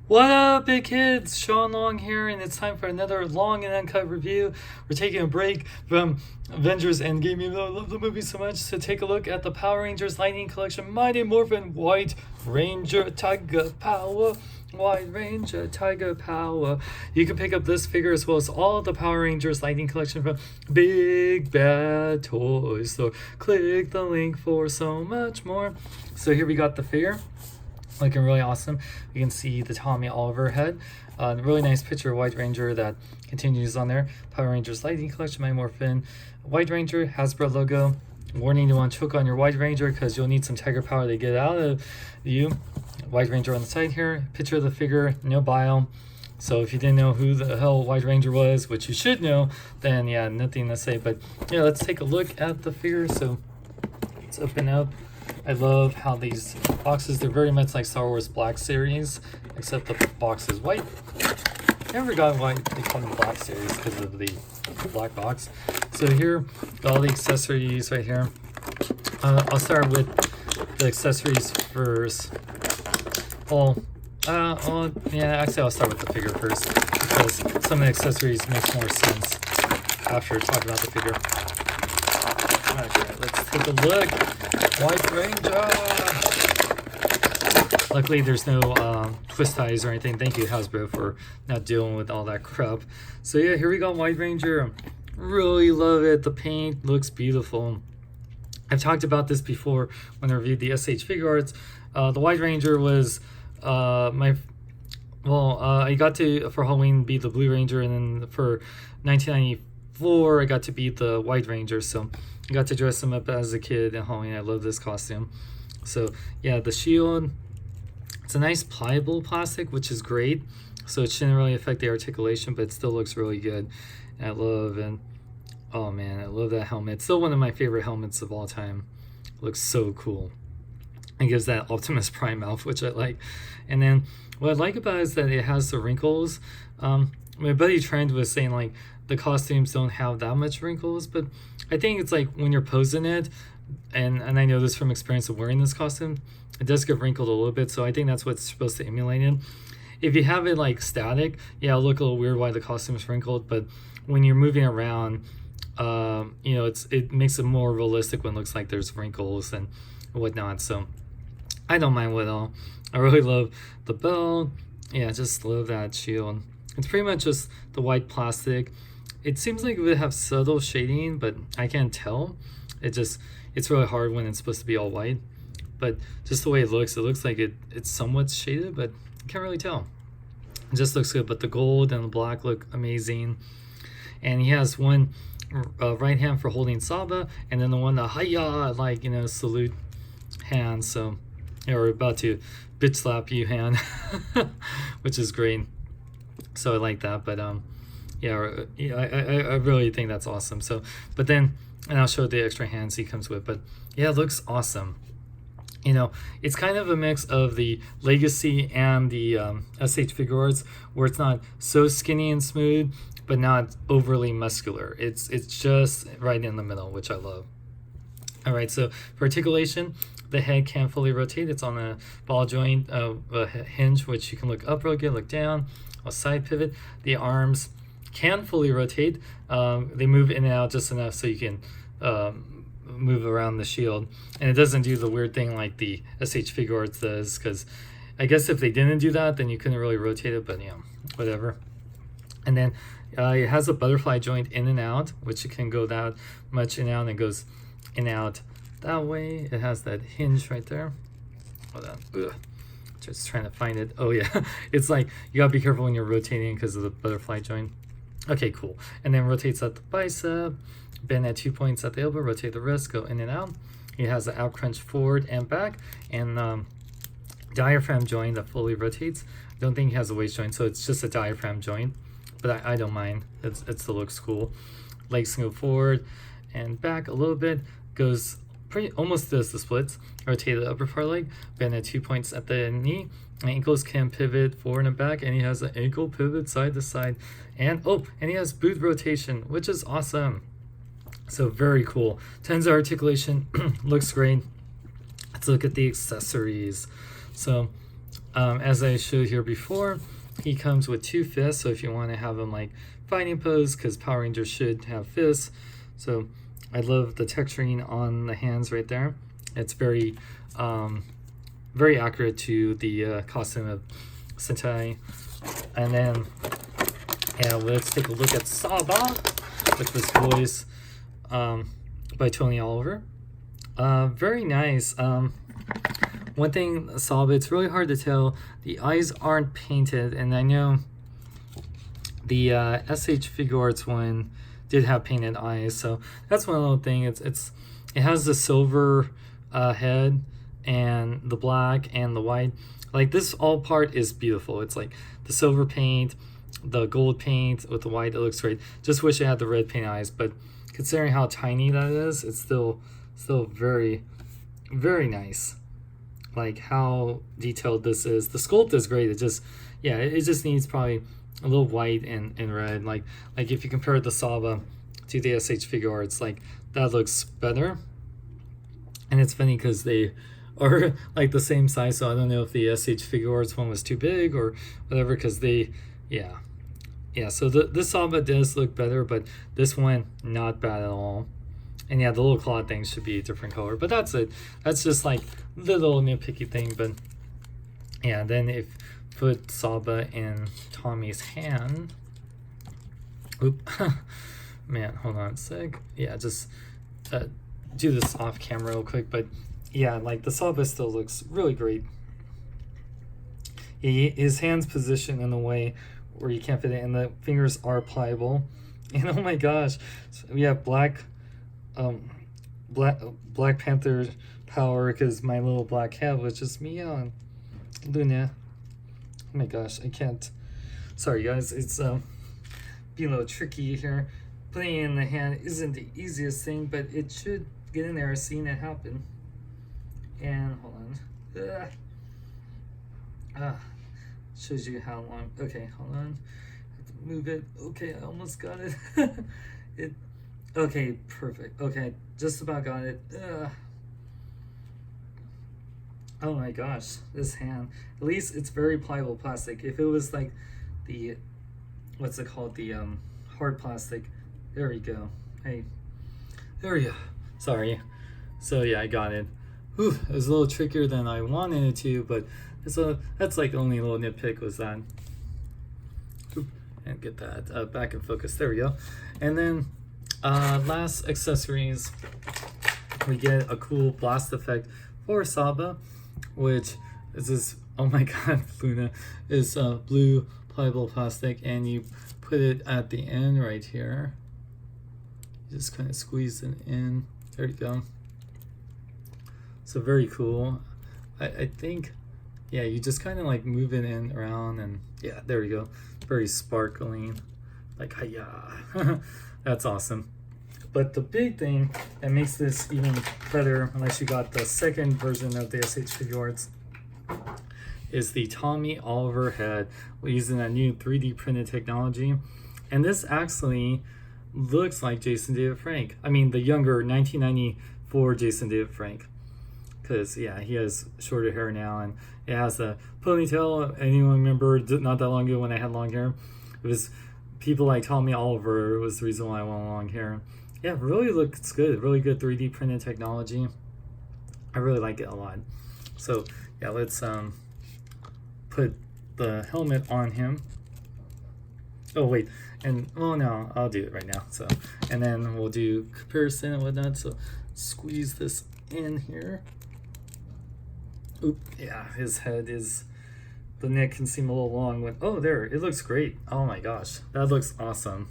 What up, big kids? Sean Long here, and it's time for another long and uncut review. We're taking a break from Avengers Endgame, even though I love the movie so much. So take a look at the Power Rangers Lightning Collection Mighty Morphin White Ranger Tiger Power. White Ranger Tiger Power. You can pick up this figure as well as all the Power Rangers Lightning Collection from Big Bad Toys. So click the link for so much more. So here we got the figure. Looking really awesome. You can see the Tommy Oliver head. Really nice picture of White Ranger that continues on there. Power Rangers Lightning Collection, my Morphin. White Ranger, Hasbro logo. Warning, you want to choke on your White Ranger because you'll need some Tiger Power to get out of you. White Ranger on the side here. Picture of the figure, no bio. So if you didn't know who the hell White Ranger was, which you should know, then yeah, nothing to say. But yeah, let's take a look at the figure. So let's open up. I love how these boxes, they're very much like Star Wars Black Series, except the box is white. I never forgot why they call them Black Series because of the black box. So here, got all the accessories right here. I'll start with the accessories first. Yeah, actually I'll start with the figure first because some of the accessories makes more sense after talking about the figure. Okay, let's take a look. White Ranger! Luckily there's no twist ties or anything. Thank you, Hasbro, for not dealing with all that crap. So yeah, here we go, White Ranger. Really love it. The paint looks beautiful. I've talked about this before when I reviewed the SH Figure Arts. The White Ranger was I got to, for Halloween, beat the Blue Ranger, and then for 1994, I got to beat the White Ranger, so I got to dress him up as a kid in Halloween. I love this costume. So yeah, the shield, it's a nice pliable plastic, which is great. So it shouldn't really affect the articulation, but it still looks really good. And I love, and oh man, I love that helmet. It's still one of my favorite helmets of all time. It looks so cool. It gives that Optimus Prime mouth, which I like. And then what I like about it is that it has the wrinkles. My buddy Trent was saying like the costumes don't have that much wrinkles, but I think it's like when you're posing it, and I know this from experience of wearing this costume, it does get wrinkled a little bit, so I think that's what's supposed to emulate it. If you have it like static, yeah, it'll look a little weird why the costume is wrinkled, but when you're moving around, you know, it makes it more realistic when it looks like there's wrinkles and whatnot, so I don't mind with all. I really love the belt. Yeah, I just love that shield. It's pretty much just the white plastic. It seems like it would have subtle shading, but I can't tell. It's really hard when it's supposed to be all white. But just the way it looks like it's somewhat shaded, but I can't really tell. It just looks good, but the gold and the black look amazing. And he has one right hand for holding Saba, and then the one the hiya, like, you know, salute hand. So yeah, we're about to bitch slap you hand, which is great. So I like that, but yeah, I really think that's awesome. So, but then, and I'll show the extra hands he comes with, but yeah, it looks awesome. You know, it's kind of a mix of the Legacy and the SH Figure Arts, where it's not so skinny and smooth, but not overly muscular. It's just right in the middle, which I love. All right, so for articulation, the head can fully rotate. It's on a ball joint, a hinge, which you can look up real good, look down, a side pivot. The arms can fully rotate. They move in and out just enough so you can move around the shield. And it doesn't do the weird thing like the SH Figure Arts does, because I guess if they didn't do that, then you couldn't really rotate it, but yeah, whatever. And then it has a butterfly joint in and out, which it can go that much in and out, and it goes in and out that way. It has that hinge right there. Hold on. Ugh. Just trying to find it. Oh yeah, it's like you gotta be careful when you're rotating because of the butterfly joint. Okay, cool. And then rotates at the bicep, bend at 2 points at the elbow, rotate the wrist, go in and out. It has an out crunch forward and back, and diaphragm joint that fully rotates. Don't think it has a waist joint, so it's just a diaphragm joint, but I don't mind. It still looks cool. Legs can go forward and back a little bit, goes pretty almost does the splits. Rotate the upper part leg, bend at 2 points at the knee. Ankles can pivot forward and back, and he has an ankle pivot side to side, and he has boot rotation, which is awesome. So very cool. Tons of articulation. Looks great. Let's look at the accessories. So As I showed here before, he comes with 2 fists, so if you want to have him like fighting pose, because Power Rangers should have fists. So I love the texturing on the hands right there. It's very very accurate to the costume of Sentai. And then, yeah, let's take a look at Saba, which was voiced by Tony Oliver. Very nice. One thing, Saba, it's really hard to tell. The eyes aren't painted, and I know the SH Figure Arts one did have painted eyes, so that's one little thing. It has the silver head and the black and the white. Like, this all part is beautiful. It's like the silver paint, the gold paint with the white. It looks great. Just wish it had the red paint eyes, but considering how tiny that is, it's still very, very nice. Like how detailed this is. The sculpt is great. It just needs probably a little white and red. Like if you compare the Saba to the SH Figure Arts, like that looks better. And it's funny because they are like the same size, so I don't know if the SH Figure Arts one was too big or whatever, because they, yeah. So this Saba does look better, but this one, not bad at all. And yeah, the little claw thing should be a different color, but that's it. That's just like the little nitpicky thing, but yeah, then if put Saba in Tommy's hand. Oop. Man, hold on a sec. Yeah, just do this off camera real quick, but yeah, like the Saba still looks really great. His hand's positioned in a way where you can't fit it, and the fingers are pliable. And oh my gosh, we have Black Panther power, because my little black cat was just me on Luna. Oh my gosh, I can't. Sorry guys, it's being a little tricky here. Putting it in the hand isn't the easiest thing, but it should get in there, seeing it happen. And hold on. Shows you how long. Okay, hold on. I have to move it. Okay, I almost got it. Okay, perfect. Okay, just about got it. Oh my gosh, this hand. At least it's very pliable plastic. If it was like the, what's it called? The hard plastic. There we go. Hey, there we go. Sorry. So yeah, I got it. Whew, it was a little trickier than I wanted it to, but that's like the only little nitpick was that. Oop, and get that back in focus. There we go. And then last accessories, we get a cool blast effect for Saba, which is this, oh my god, Luna, is blue pliable plastic, and you put it at the end right here. You just kind of squeeze it in. There you go. So very cool. I think, yeah, you just kind of like move it in around, and yeah, there we go. Very sparkling, like hiya. That's awesome. But the big thing that makes this even better, unless you got the second version of the SH Figure Arts, is the Tommy Oliver head. We're using that new 3D printed technology, and this actually looks like Jason David Frank. I mean, the younger 1994 Jason David Frank. Because yeah, he has shorter hair now, and it has the ponytail. Anyone remember not that long ago when I had long hair? It was people like Tommy Oliver was the reason why I wanted long hair. Yeah, it really looks good. Really good 3D printed technology. I really like it a lot. So yeah, let's put the helmet on him. Oh wait, and oh no, I'll do it right now. So, and then we'll do comparison and whatnot. So squeeze this in here. Oop, yeah, his head is, the neck can seem a little long when, oh there, it looks great. Oh my gosh, that looks awesome.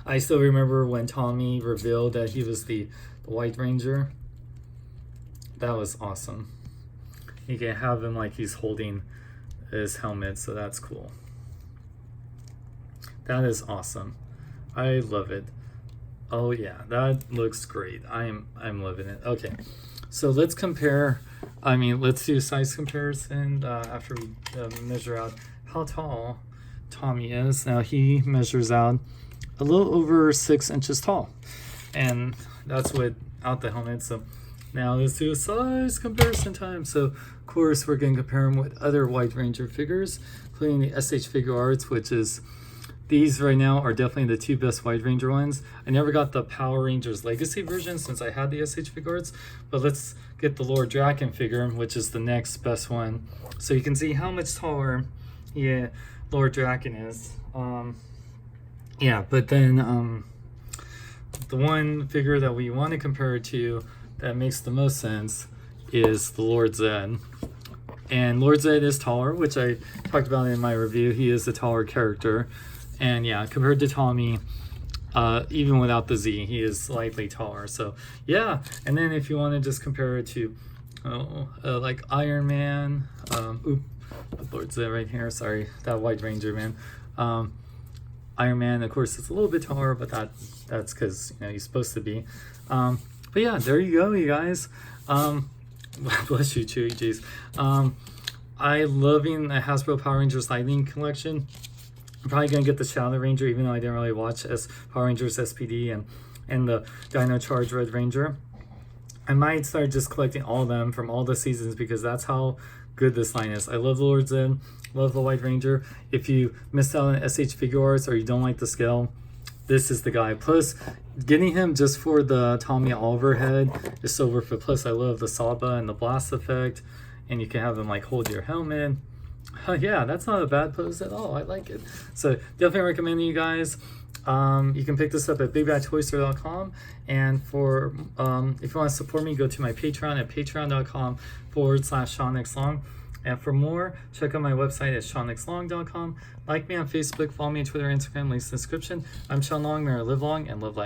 I still remember when Tommy revealed that he was the White Ranger. That was awesome. You can have him like he's holding his helmet, so that's cool. That is awesome. I love it. Oh yeah, that looks great. I'm loving it. Okay, so let's compare. I mean, let's do a size comparison after we measure out how tall Tommy is. Now he measures out a little over 6 inches tall, and that's without the helmet. So Now let's do a size comparison time. So of course we're going to compare them with other White Ranger figures, including the SH Figure Arts, which is, these right now are definitely the 2 best White Ranger ones. I never got the Power Rangers Legacy version since I had the SH Figure Arts, but let's get the Lord Draken figure, which is the next best one. So you can see how much taller, yeah, Lord Draken is. Yeah, but then the one figure that we want to compare it to that makes the most sense is the Lord Zed. And Lord Zed is taller, which I talked about in my review. He is a taller character. And yeah, compared to Tommy, even without the Z, he is slightly taller. So yeah, and then if you want to just compare it to like Iron Man, Lord Zed right here, sorry, that White Ranger man. Iron Man, of course, it's a little bit taller, but that's because, you know, he's supposed to be. But yeah, there you go, you guys. Bless you, Chewy, jeez. I loving the Hasbro Power Rangers Lightning collection. I'm probably gonna get the Shadow Ranger, even though I didn't really watch Power Rangers SPD and the Dino Charge Red Ranger. I might start just collecting all of them from all the seasons because that's how good this line is. I love the Lord Zed, love the White Ranger. If you missed out on SH Figure Arts or you don't like the scale, this is the guy. Plus, getting him just for the Tommy Oliver head is so worth it. Plus, I love the Saba and the blast effect, and you can have him like hold your helmet. Yeah, that's not a bad pose at all. I like it. So definitely recommend you guys. You can pick this up at bigbadtoystore.com, and for if you want to support me, go to my Patreon at patreon.com/SeanXLong. And for more, check out my website at SeanXLong.com. Like me on Facebook, follow me on Twitter, Instagram, links in the description. I'm Sean Long. May I live long and live life.